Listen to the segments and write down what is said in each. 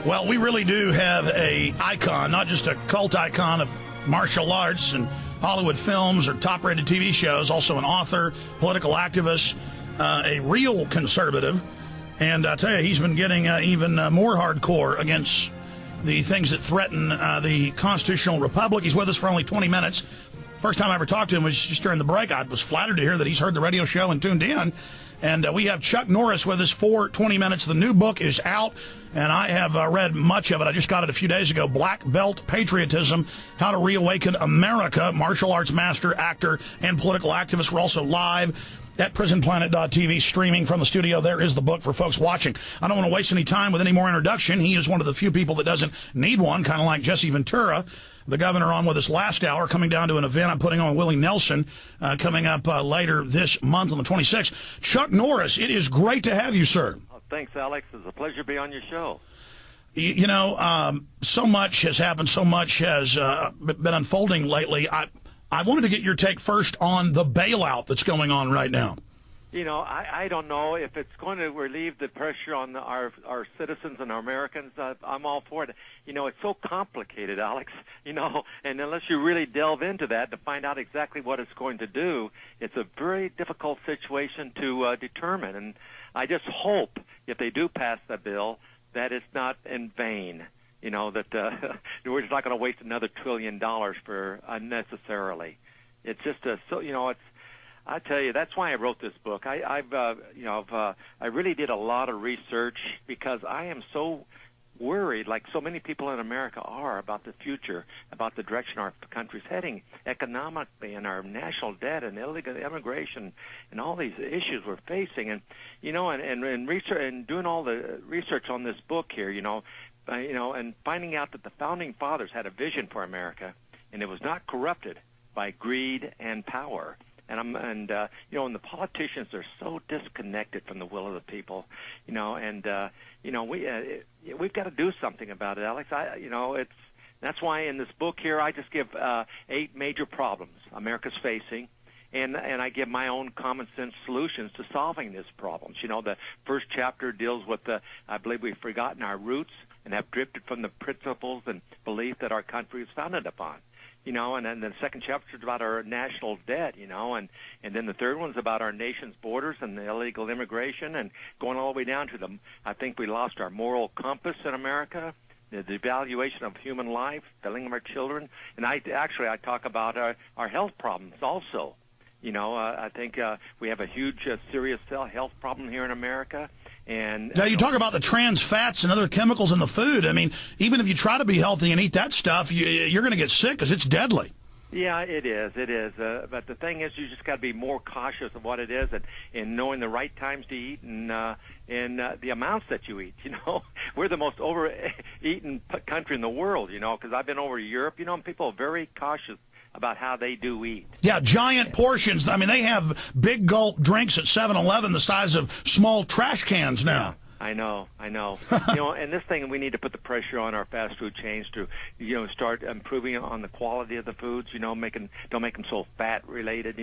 Well, we really do have a icon, not just a cult icon of martial arts and Hollywood films or top-rated TV shows, also an author, political activist, a real conservative. And I tell you, he's been getting even more hardcore against the things that threaten the constitutional republic. He's with us for only 20 minutes. First time I ever talked to him was just during the break. I was flattered to hear that he's heard the radio show and tuned in. And we have Chuck Norris with us for 20 minutes. The new book is out, and I have read much of it. I just got it a few days ago. Black Belt Patriotism, How to Reawaken America. Martial arts master, actor, and political activist. We're also live at prisonplanet.tv, streaming from the studio. There is the book for folks watching. I don't want to waste any time with any more introduction. He is one of the few people that doesn't need one, kind of like Jesse Ventura, the governor, on with us last hour, coming down to an event I'm putting on Willie Nelson coming up later this month on the 26th. Chuck Norris, it is great to have you, sir. Oh, thanks, Alex. It's a pleasure to be on your show. You know, so much has happened, so much has been unfolding lately. I wanted to get your take first on the bailout that's going on right now. You know, I don't know if it's going to relieve the pressure on our citizens and our Americans. I'm all for it. You know, it's so complicated, Alex, you know, and unless you really delve into that to find out exactly what it's going to do, it's a very difficult situation to determine. And I just hope, if they do pass the bill, that it's not in vain. You know, that we're just not going to waste another $1 trillion for unnecessarily. It's just I tell you, that's why I wrote this book. I really did a lot of research because I am so worried, like so many people in America are, about the future, about the direction our country's heading economically, and our national debt and illegal immigration and all these issues we're facing. And you know, and research and doing all the research on this book here, and finding out that the founding fathers had a vision for America, and it was not corrupted by greed and power. And the politicians are so disconnected from the will of the people, we've got to do something about it, Alex. That's why in this book here I just give 8 major problems America's facing, and I give my own common sense solutions to solving these problems. You know, the first chapter deals with I believe we've forgotten our roots and have drifted from the principles and belief that our country is founded upon. And then the second chapter is about our national debt, and then the third one's about our nation's borders and the illegal immigration, and going all the way down to I think we lost our moral compass in America, the devaluation of human life, killing of our children, and I talk about our health problems also. I think we have a huge, serious health problem here in America. And now you talk about the trans fats and other chemicals in the food. I mean, even if you try to be healthy and eat that stuff, you're going to get sick because it's deadly. Yeah, it is. It is. But the thing is, you just got to be more cautious of what it is, and knowing the right times to eat and the amounts that you eat. We're the most overeaten country in the world. Because I've been over to Europe. And people are very cautious about how they do eat. Yeah, giant portions. I mean, they have big gulp drinks at 7-Eleven the size of small trash cans now. Yeah, I know. And this thing, we need to put the pressure on our fast food chains to, start improving on the quality of the foods, don't make them so fat related,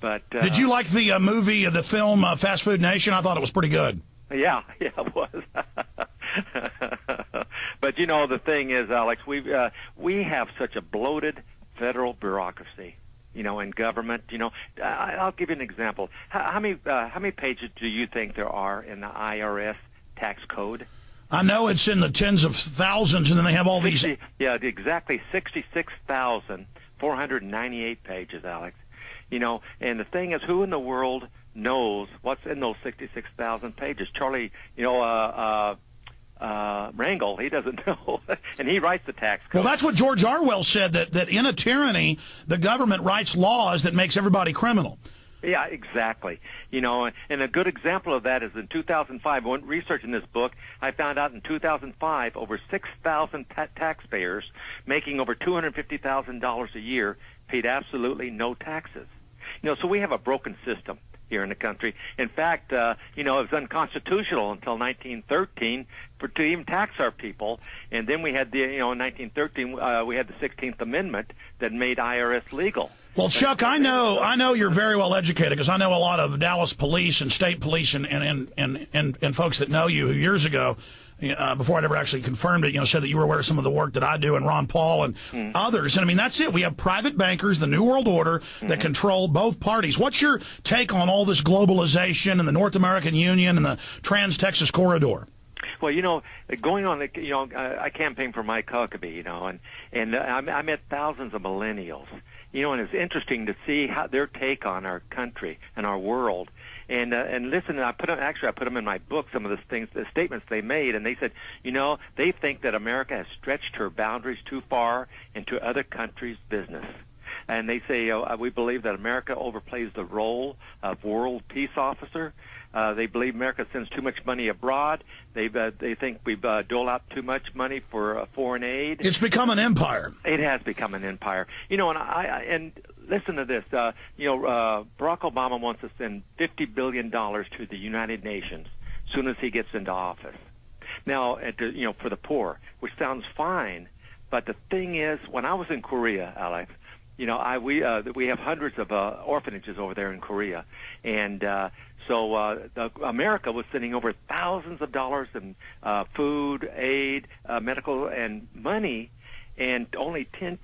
But did you like the movie, the film Fast Food Nation? I thought it was pretty good. Yeah, it was. But the thing is, Alex, we have such a bloated federal bureaucracy, in government. I'll give you an example. How many pages do you think there are in the IRS tax code? I know it's in the tens of thousands, and then they have all these. Yeah, exactly 66,498 pages, Alex. And the thing is, who in the world knows what's in those 66,000 pages? Charlie, Rangel, he doesn't know, and he writes the tax code. Well, that's what George Orwell said, that in a tyranny, the government writes laws that makes everybody criminal. Yeah, exactly. And a good example of that is in 2005, when researching this book, I found out in 2005, over 6,000 taxpayers making over $250,000 a year paid absolutely no taxes. So we have a broken system here in the country. In fact, it was unconstitutional until 1913 to even tax our people. And then we had in 1913 we had the 16th Amendment that made IRS legal. Well, Chuck, I know you're very well educated because I know a lot of Dallas police and state police and folks that know you who years ago before I'd ever actually confirmed it, said that you were aware of some of the work that I do and Ron Paul and others. And I mean, that's it. We have private bankers, the New World Order, that control both parties. What's your take on all this globalization and the North American Union and the Trans-Texas Corridor? Well, going on, I campaigned for Mike Huckabee, and I met thousands of millennials, and it's interesting to see how their take on our country and our world. And listen, I put them in my book, some of the statements they made, and they said, they think that America has stretched her boundaries too far into other countries' business. And they say, we believe that America overplays the role of world peace officer. They believe America sends too much money abroad. They think we dole out too much money for foreign aid. It's become an empire. It has become an empire. And listen to this. Barack Obama wants to send $50 billion to the United Nations as soon as he gets into office. Now, for the poor, which sounds fine, but the thing is, when I was in Korea, Alex, we have hundreds of orphanages over there in Korea, and so America was sending over thousands of dollars in food, aid, medical, and money, and only 10%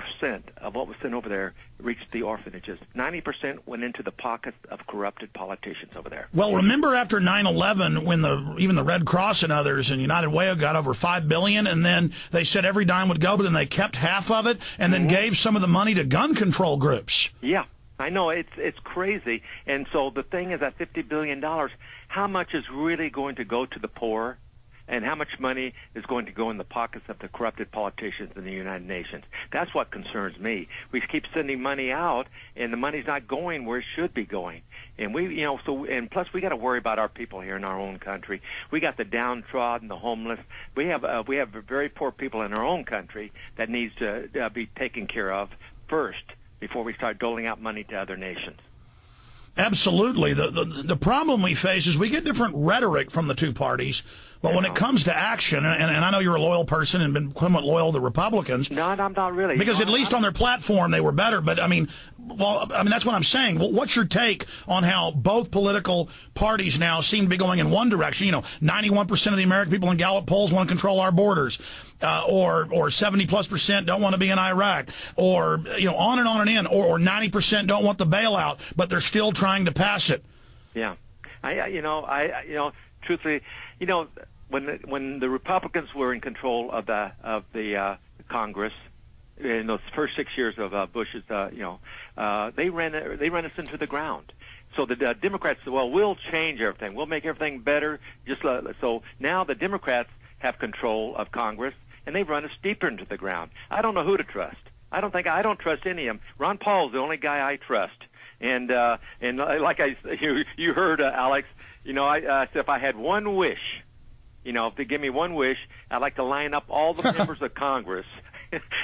of what was sent over there reached the orphanages. 90% went into the pockets of corrupted politicians over there. Well, remember after 9/11 when even the Red Cross and others and United Way got over $5 billion, and then they said every dime would go, but then they kept half of it and then gave some of the money to gun control groups. Yeah. I know, it's crazy. And so the thing is, that $50 billion, how much is really going to go to the poor, and how much money is going to go in the pockets of the corrupted politicians in the United Nations? That's what concerns me. We keep sending money out, and the money's not going where it should be going. And and plus we got to worry about our people here in our own country. We got the downtrodden, the homeless. We have very poor people in our own country that needs to be taken care of first, before we start doling out money to other nations. Absolutely. The problem we face is we get different rhetoric from the two parties, but when it comes to action, and I know you're a loyal person and been somewhat loyal to the Republicans. No, I'm not really. Because at least on their platform they were better, but I mean, that's what I'm saying. Well, what's your take on how both political parties now seem to be going in one direction? 91% of the American people in Gallup polls want to control our borders, or 70+% don't want to be in Iraq, or on and on and in, or 90% don't want the bailout, but they're still trying to pass it. Yeah, truthfully, when the Republicans were in control of the Congress in those first 6 years of Bush's, they ran us into the ground. So the Democrats said, well, we'll change everything. We'll make everything better. So now the Democrats have control of Congress, and they've run us deeper into the ground. I don't know who to trust. I don't trust any of them. Ron Paul's the only guy I trust. And like you heard, Alex, I said if I had one wish, if they give me one wish, I'd like to line up all the members of Congress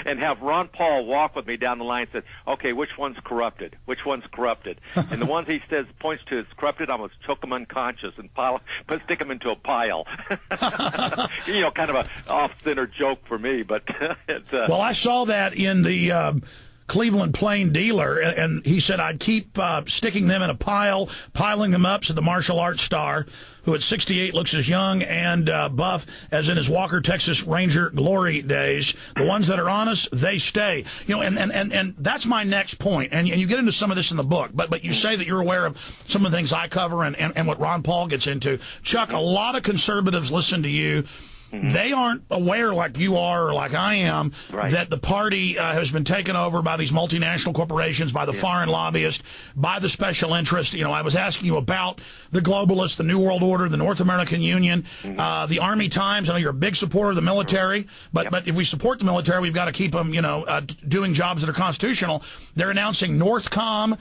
and have Ron Paul walk with me down the line and say, okay, which one's corrupted? Which one's corrupted? And the ones he points to as corrupted, I'm going to choke them unconscious and stick them into a pile. Kind of a off-center joke for me, but it's... Well, I saw that in the... Cleveland Plain Dealer, and he said I'd keep sticking them in a pile, piling them up, said the martial arts star, who at 68 looks as young and buff as in his Walker, Texas Ranger glory days. The ones that are honest, they stay. And that's my next point. And you get into some of this in the book, but you say that you're aware of some of the things I cover and what Ron Paul gets into. Chuck, a lot of conservatives listen to you. They aren't aware, like you are or like I am, that the party has been taken over by these multinational corporations, by the foreign lobbyists, by the special interest. I was asking you about the globalists, the New World Order, the North American Union, the Army Times. I know you're a big supporter of the military, but if we support the military, we've got to keep them, doing jobs that are constitutional. They're announcing Northcom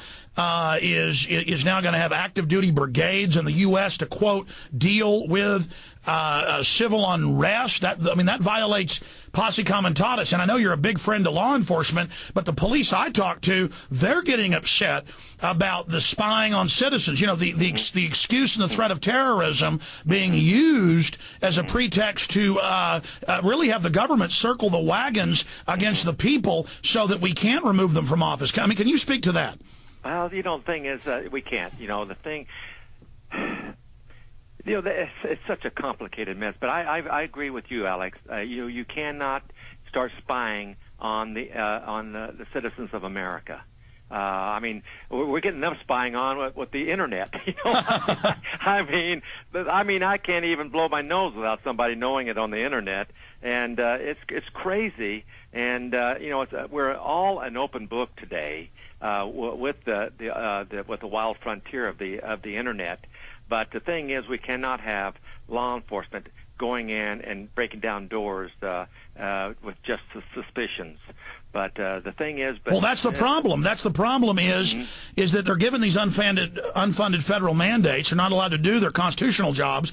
is now going to have active duty brigades in the U.S. to, quote, deal with civil unrest. That violates posse comitatus. And I know you're a big friend of law enforcement, but the police I talk to, they're getting upset about the spying on citizens. The excuse and the threat of terrorism being used as a pretext to really have the government circle the wagons against the people so that we can't remove them from office. I mean, can you speak to that? Well, the thing is, we can't. The thing, It's such a complicated mess. But I agree with you, Alex. You cannot start spying on the citizens of America. I mean, we're getting enough spying on with the internet. You know, I mean, I can't even blow my nose without somebody knowing it on the internet, and it's crazy. And we're all an open book today with the wild frontier of the internet. But the thing is, we cannot have law enforcement going in and breaking down doors with just suspicions. But the thing is, well, that's the problem. That's the problem is that they're given these unfunded federal mandates. They're not allowed to do their constitutional jobs.